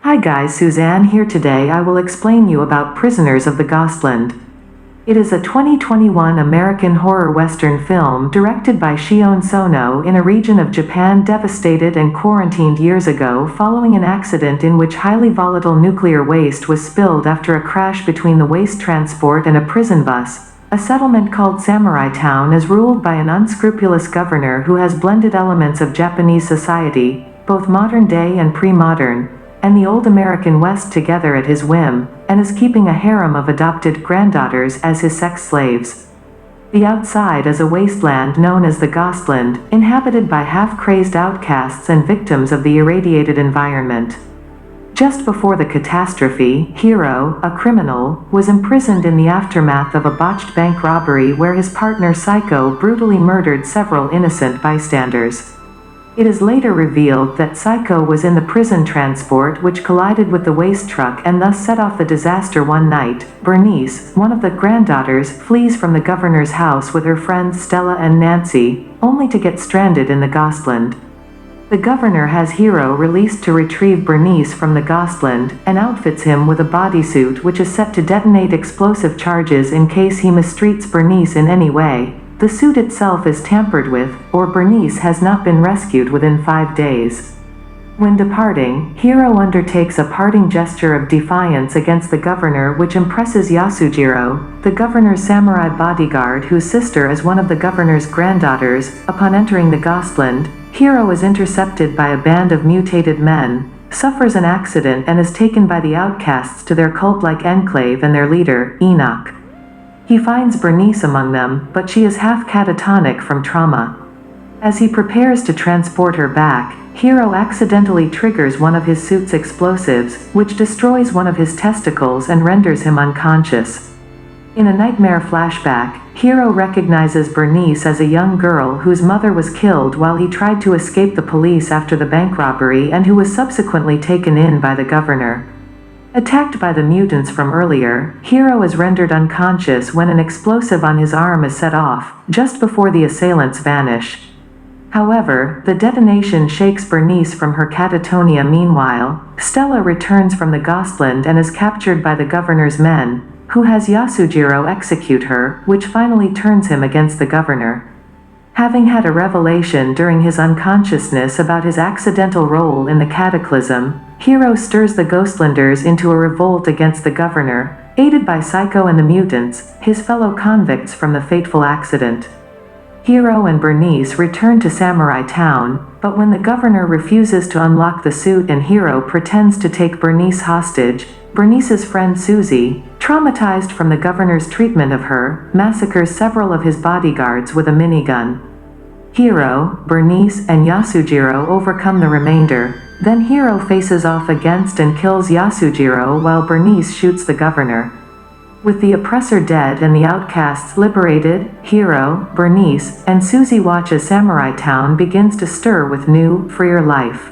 Hi guys, Suzanne here. Today I will explain you about Prisoners of the Ghostland. It is a 2021 American horror western film directed by Shion Sono in a region of Japan devastated and quarantined years ago following an accident in which highly volatile nuclear waste was spilled after a crash between the waste transport and a prison bus. A settlement called Samurai Town is ruled by an unscrupulous governor who has blended elements of Japanese society, both modern day and pre-modern, and the old American West together at his whim, and is keeping a harem of adopted granddaughters as his sex slaves. The outside is a wasteland known as the Ghostland, inhabited by half-crazed outcasts and victims of the irradiated environment. Just before the catastrophe, Hiro, a criminal, was imprisoned in the aftermath of a botched bank robbery where his partner Psycho brutally murdered several innocent bystanders. It is later revealed that Psycho was in the prison transport which collided with the waste truck and thus set off the disaster one night. Bernice, one of the granddaughters, flees from the governor's house with her friends Stella and Nancy, only to get stranded in the Ghostland. The governor has Hiro released to retrieve Bernice from the Ghostland, and outfits him with a bodysuit which is set to detonate explosive charges in case he mistreats Bernice in any way. The suit itself is tampered with, or Bernice has not been rescued within 5 days. When departing, Hiro undertakes a parting gesture of defiance against the governor which impresses Yasujiro, the governor's samurai bodyguard whose sister is one of the governor's granddaughters. Upon entering the Ghostland, Hiro is intercepted by a band of mutated men, suffers an accident and is taken by the outcasts to their cult-like enclave and their leader, Enoch. He finds Bernice among them, but she is half catatonic from trauma. As he prepares to transport her back, Hiro accidentally triggers one of his suit's explosives, which destroys one of his testicles and renders him unconscious. In a nightmare flashback, Hiro recognizes Bernice as a young girl whose mother was killed while he tried to escape the police after the bank robbery and who was subsequently taken in by the governor. Attacked by the mutants from earlier, Hiro is rendered unconscious when an explosive on his arm is set off, just before the assailants vanish. However, the detonation shakes Bernice from her catatonia. Meanwhile, Stella returns from the Ghostland and is captured by the governor's men, who has Yasujiro execute her, which finally turns him against the governor. Having had a revelation during his unconsciousness about his accidental role in the cataclysm, Hiro stirs the Ghostlanders into a revolt against the governor, aided by Psycho and the mutants, his fellow convicts from the fateful accident. Hiro and Bernice return to Samurai Town, but when the governor refuses to unlock the suit and Hiro pretends to take Bernice hostage, Bernice's friend Susie, traumatized from the governor's treatment of her, massacres several of his bodyguards with a minigun. Hiro, Bernice, and Yasujiro overcome the remainder. Then Hiro faces off against and kills Yasujiro while Bernice shoots the governor. With the oppressor dead and the outcasts liberated, Hiro, Bernice, and Susie watch as Samurai Town begins to stir with new, freer life.